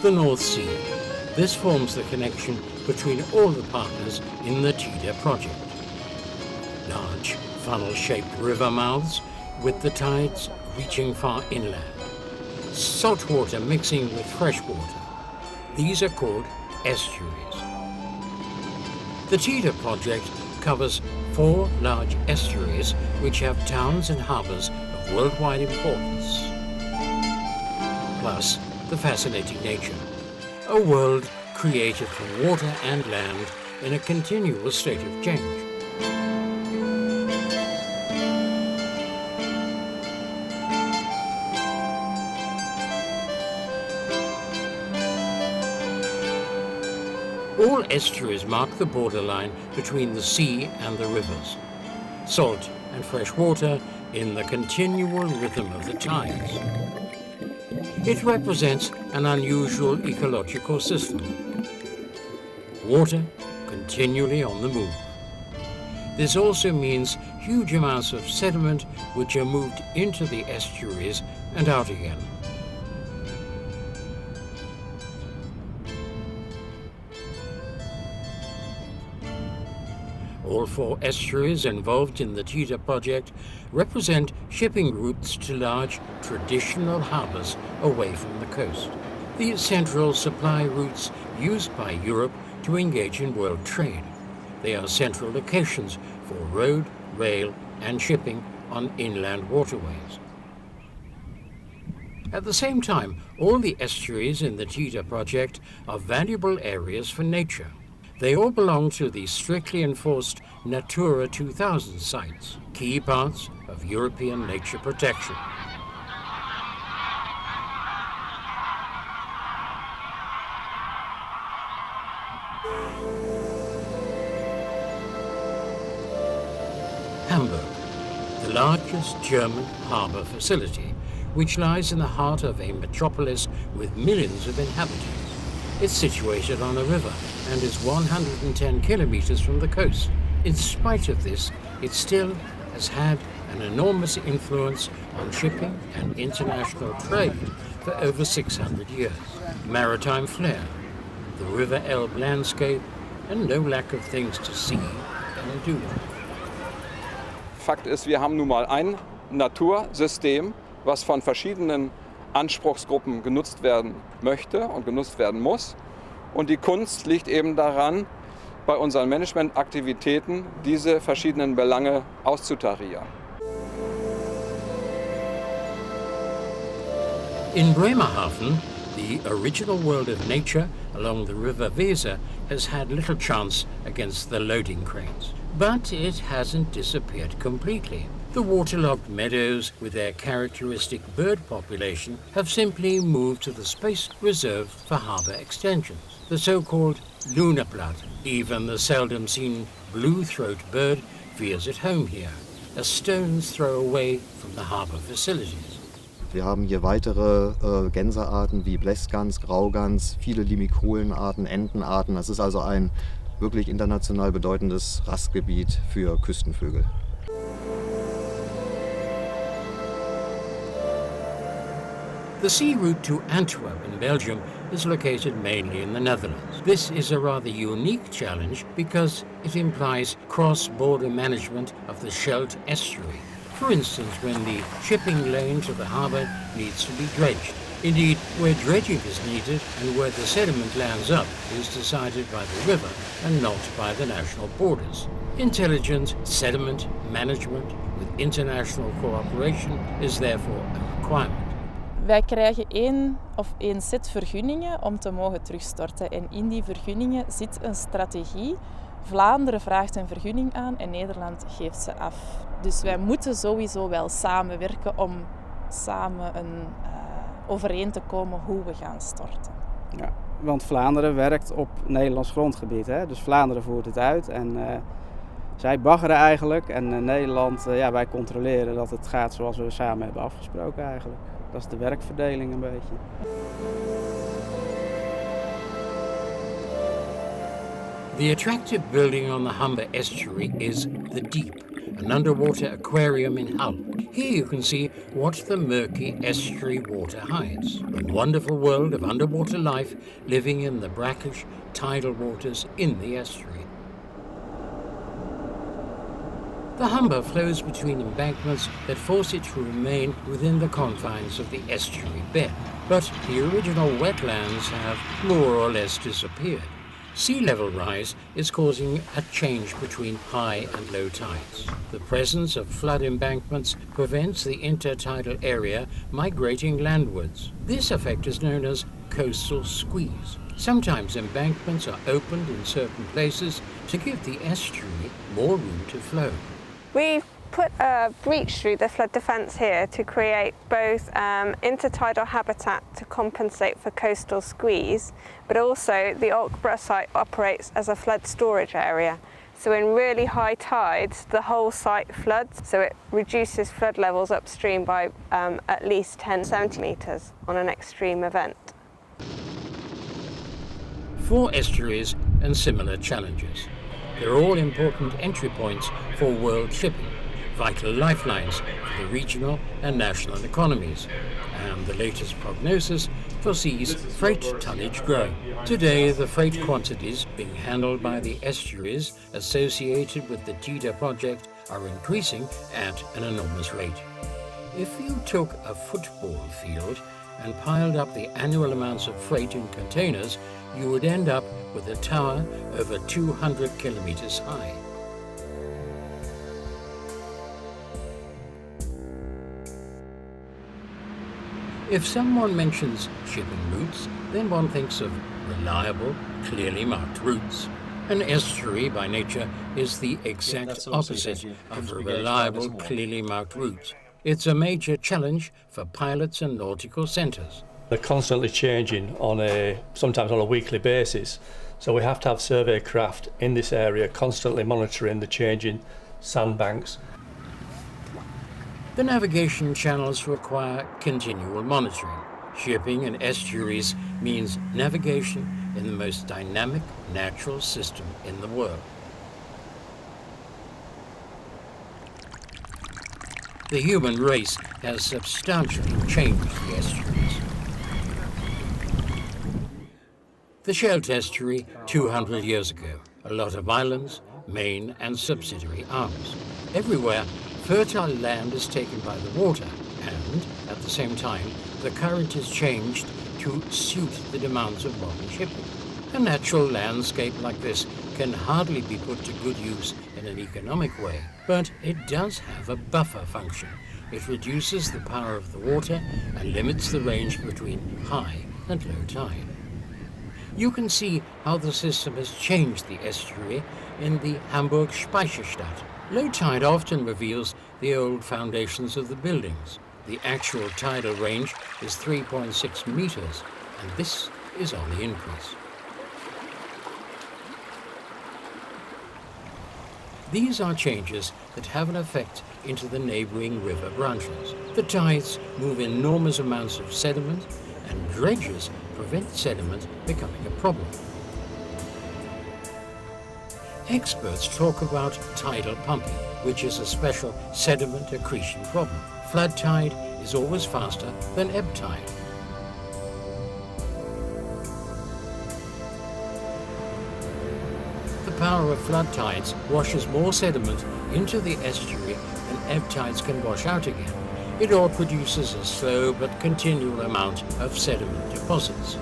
the North Sea. This forms the connection between all the partners in the Tidal project. Large funnel-shaped river mouths with the tides reaching far inland. Salt water mixing with fresh water. These are called estuaries. The Tidal project covers 4 large estuaries which have towns and harbours of worldwide importance. Plus the fascinating nature. A world created from water and land in a continual state of change. All estuaries mark the borderline between the sea and the rivers. Salt and fresh water in the continual rhythm of the tides. It represents an unusual ecological system. Water continually on the move. This also means huge amounts of sediment which are moved into the estuaries and out again. All 4 estuaries involved in the Tidal project represent shipping routes to large traditional harbours away from the coast. These central supply routes used by Europe to engage in world trade. They are central locations for road, rail and shipping on inland waterways. At the same time, all the estuaries in the Tidal project are valuable areas for nature. They all belong to the strictly enforced Natura 2000 sites, key parts of European nature protection. Hamburg, the largest German harbour facility, which lies in the heart of a metropolis with millions of inhabitants. It's situated on a river and is 110 kilometers from the coast. In spite of this, it still has had an enormous influence on shipping and international trade for over 600 years. Maritime flair, the River Elbe landscape, and no lack of things to see and do. Fakt ist, wir haben nun mal ein Natursystem, was von verschiedenen Anspruchsgruppen genutzt werden möchte und genutzt werden muss. Und die Kunst liegt eben daran, bei unseren Managementaktivitäten diese verschiedenen Belange auszutarieren. In Bremerhaven, the original world of nature along the River Weser has had little chance against the loading cranes. But it hasn't disappeared completely. The waterlogged meadows with their characteristic bird population have simply moved to the space reserved for harbour extensions, the so-called Lunaplat. Even the seldom seen blue-throat bird feels at home here, a stone's throw away from the harbour facilities. Wir haben hier weitere Gänsearten wie Blässgans, Graugans, viele Limikolenarten, Entenarten. Das ist also ein wirklich international bedeutendes Rastgebiet für Küstenvögel. The sea route to Antwerp in Belgium is located mainly in the Netherlands. This is a rather unique challenge because it implies cross-border management of the Scheldt estuary. For instance, when the shipping lane to the harbour needs to be dredged. Indeed, where dredging is needed and where the sediment lands up is decided by the river and not by the national borders. Intelligent sediment management with international cooperation is therefore a requirement. Wij krijgen één set vergunningen om te mogen terugstorten. En in die vergunningen zit een strategie. Vlaanderen vraagt een vergunning aan en Nederland geeft ze af. Dus wij moeten sowieso wel samenwerken om samen overeen te komen hoe we gaan storten. Ja, want Vlaanderen werkt op Nederlands grondgebied. Hè? Dus Vlaanderen voert het uit en zij baggeren eigenlijk. En Nederland, wij controleren dat het gaat zoals we samen hebben afgesproken eigenlijk. Dat is de werkverdeling een beetje. The attractive building on the Humber estuary is The Deep, an underwater aquarium in Hull. Here you can see what the murky estuary water hides. A wonderful world of underwater life living in the brackish tidal waters in the estuary. The Humber flows between embankments that force it to remain within the confines of the estuary bed, but the original wetlands have more or less disappeared. Sea level rise is causing a change between high and low tides. The presence of flood embankments prevents the intertidal area migrating landwards. This effect is known as coastal squeeze. Sometimes embankments are opened in certain places to give the estuary more room to flow. We've put a breach through the flood defence here to create both intertidal habitat to compensate for coastal squeeze, but also the Oakborough site operates as a flood storage area. So in really high tides, the whole site floods, so it reduces flood levels upstream by at least 10 centimetres on an extreme event. 4 estuaries and similar challenges. They're all important entry points for world shipping, vital lifelines for the regional and national economies, and the latest prognosis foresees freight tonnage growing. Today, the freight quantities being handled by the estuaries associated with the Tidal project are increasing at an enormous rate. If you took a football field and piled up the annual amounts of freight in containers, you would end up with a tower over 200 kilometers high. If someone mentions shipping routes, then one thinks of reliable, clearly marked routes. An estuary by nature is the exact opposite of a reliable, clearly marked route. It's a major challenge for pilots and nautical centres. They're constantly changing sometimes on a weekly basis, so we have to have survey craft in this area constantly monitoring the changing sandbanks. The navigation channels require continual monitoring. Shipping in estuaries means navigation in the most dynamic natural system in the world. The human race has substantially changed the estuaries. The Scheldt estuary 200 years ago, a lot of islands, main and subsidiary arms. Everywhere, fertile land is taken by the water and, at the same time, the current is changed to suit the demands of modern shipping. A natural landscape like this can hardly be put to good use in an economic way, but it does have a buffer function. It reduces the power of the water and limits the range between high and low tide. You can see how the system has changed the estuary in the Hamburg Speicherstadt. Low tide often reveals the old foundations of the buildings. The actual tidal range is 3.6 meters, and this is on the increase. These are changes that have an effect into the neighboring river branches. The tides move enormous amounts of sediment, and dredges prevent sediment becoming a problem. Experts talk about tidal pumping, which is a special sediment accretion problem. Flood tide is always faster than ebb tide. The power of flood tides washes more sediment into the estuary than ebb tides can wash out again. It all produces a slow but continual amount of sediment deposits.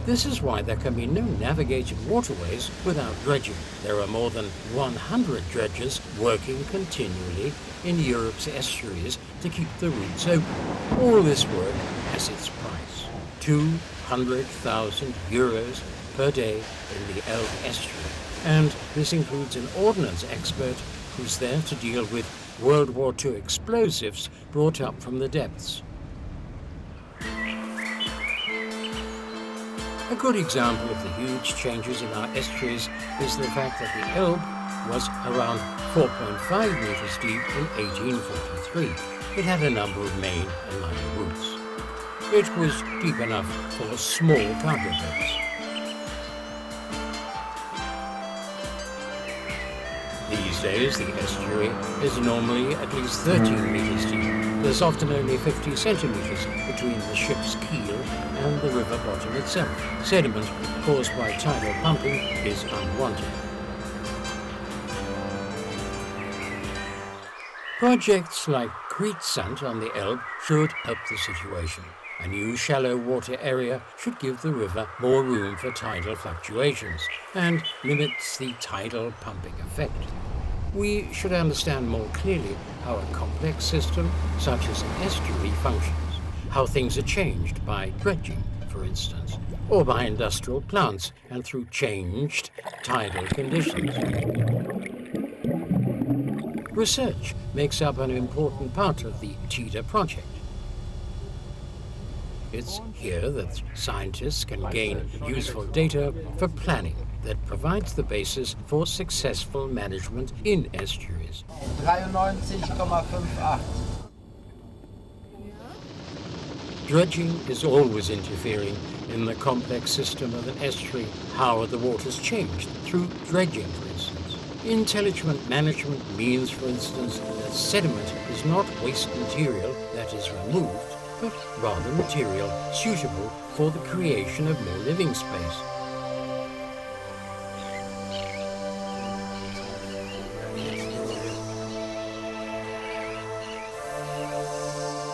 This is why there can be no navigated waterways without dredging. There are more than 100 dredgers working continually in Europe's estuaries to keep the routes open. All this work has its price, €200,000 per day in the Elbe estuary. And this includes an ordnance expert who's there to deal with World War II explosives brought up from the depths. A good example of the huge changes in our estuaries is the fact that the Elbe was around 4.5 meters deep in 1843. It had a number of main and minor routes. It was deep enough for small cargo boats. These days, the estuary is normally at least 13 metres deep. There's often only 50 centimetres between the ship's keel and the river bottom itself. Sediment caused by tidal pumping is unwanted. Projects like Krietsand on the Elbe should help the situation. A new shallow water area should give the river more room for tidal fluctuations and limits the tidal pumping effect. We should understand more clearly how a complex system such as an estuary functions, how things are changed by dredging, for instance, or by industrial plants and through changed tidal conditions. Research makes up an important part of the Tidal project. It's here that scientists can gain useful data for planning that provides the basis for successful management in estuaries. 93,58. Dredging is always interfering in the complex system of an estuary. How are the waters changed? Through dredging, for instance. Intelligent management means, for instance, that sediment is not waste material that is removed, but rather material suitable for the creation of more living space.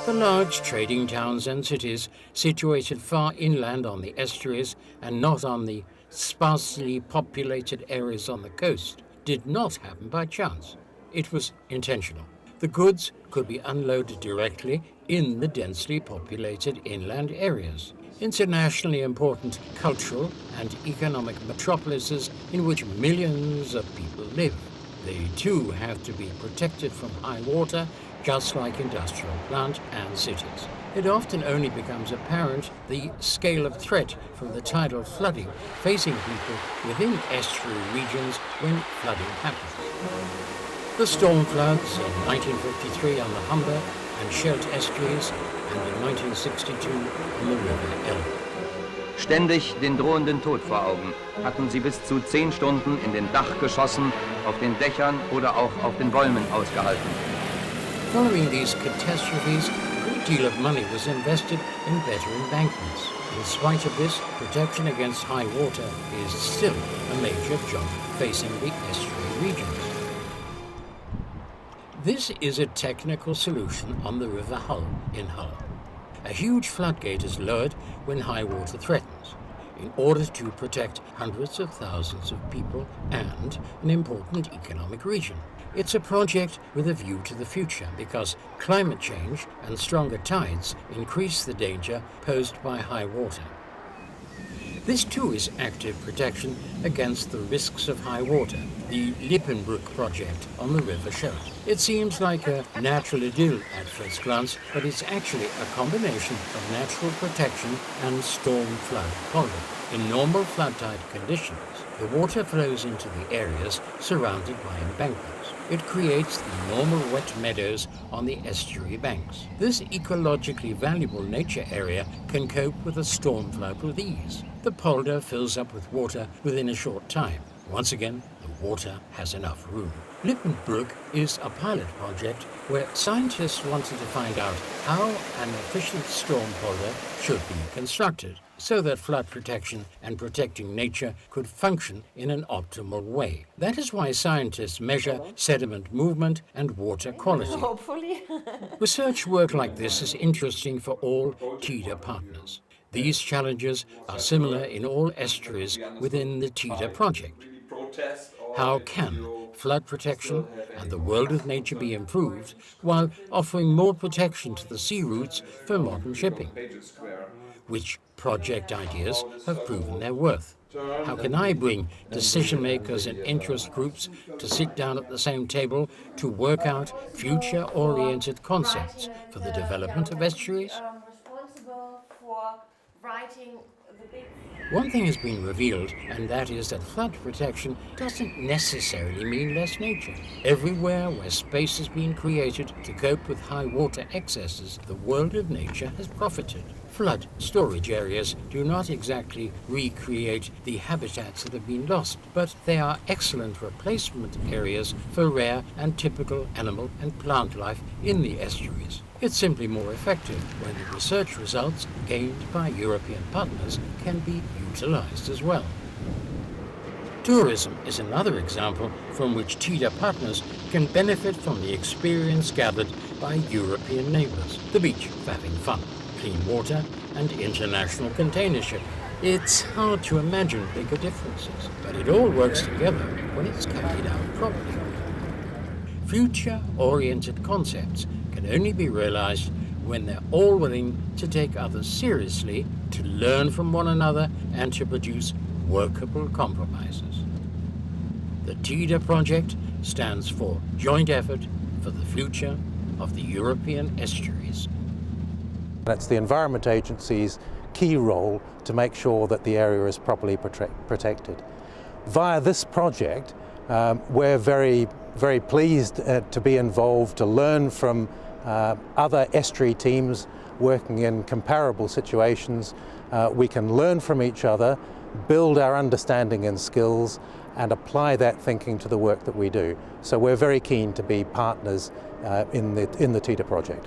The large trading towns and cities situated far inland on the estuaries and not on the sparsely populated areas on the coast did not happen by chance. It was intentional. The goods could be unloaded directly in the densely populated inland areas. Internationally important cultural and economic metropolises in which millions of people live. They too have to be protected from high water, just like industrial plant and cities. It often only becomes apparent the scale of threat from the tidal flooding facing people within estuary regions when flooding happens. The storm floods in 1953 on the Humber and Scheldt estuaries and in 1962 on the River Elbe. Ständig den drohenden Tod vor Augen hatten sie bis zu 10 Stunden in den Dachgeschossen, auf den Dächern oder auch auf den Bäumen ausgehalten. Following these catastrophes, a great deal of money was invested in better embankments. In spite of this, protection against high water is still a major job facing the estuary regions. This is a technical solution on the River Hull in Hull. A huge floodgate is lowered when high water threatens, in order to protect hundreds of thousands of people and an important economic region. It's a project with a view to the future because climate change and stronger tides increase the danger posed by high water. This too is active protection against the risks of high water, the Lippenbrook project on the River Scheldt. It seems like a natural idyll at first glance, but it's actually a combination of natural protection and storm flood polder. In normal flood tide conditions, the water flows into the areas surrounded by embankments. It creates the normal wet meadows on the estuary banks. This ecologically valuable nature area can cope with a storm flood with ease. The polder fills up with water within a short time. Once again, the water has enough room. Lippenbrook is a pilot project where scientists wanted to find out how an efficient storm polder should be constructed so that flood protection and protecting nature could function in an optimal way. That is why scientists measure sediment movement and water quality. Hopefully. Research work like this is interesting for all Tidal partners. These challenges are similar in all estuaries within the Tidal project. How can flood protection and the world of nature be improved while offering more protection to the sea routes for modern shipping? Which project ideas have proven their worth? How can I bring decision makers and interest groups to sit down at the same table to work out future-oriented concepts for the development of estuaries? Responsible for writing the big. One thing has been revealed, and that is that flood protection doesn't necessarily mean less nature. Everywhere where space has been created to cope with high water excesses, the world of nature has profited. Flood storage areas do not exactly recreate the habitats that have been lost, but they are excellent replacement areas for rare and typical animal and plant life in the estuaries. It's simply more effective when the research results gained by European partners can be utilized as well. Tourism is another example from which Tidal partners can benefit from the experience gathered by European neighbours. The beach for having fun, clean water and international container shipping. It's hard to imagine bigger differences, but it all works together when it's carried out properly. Future-oriented concepts can only be realised when they're all willing to take others seriously, to learn from one another and to produce workable compromises. The Tidal project stands for Joint Effort for the Future of the European Estuaries. It's the Environment Agency's key role to make sure that the area is properly protected. Via this project, we're very pleased to be involved, to learn from other estuary teams working in comparable situations. We can learn from each other, build our understanding and skills, and apply that thinking to the work that we do. So we're very keen to be partners in the Tidal project.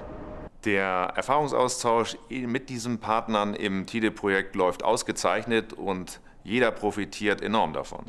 Der Erfahrungsaustausch mit diesen Partnern im Tidal-Projekt läuft ausgezeichnet und jeder profitiert enorm davon.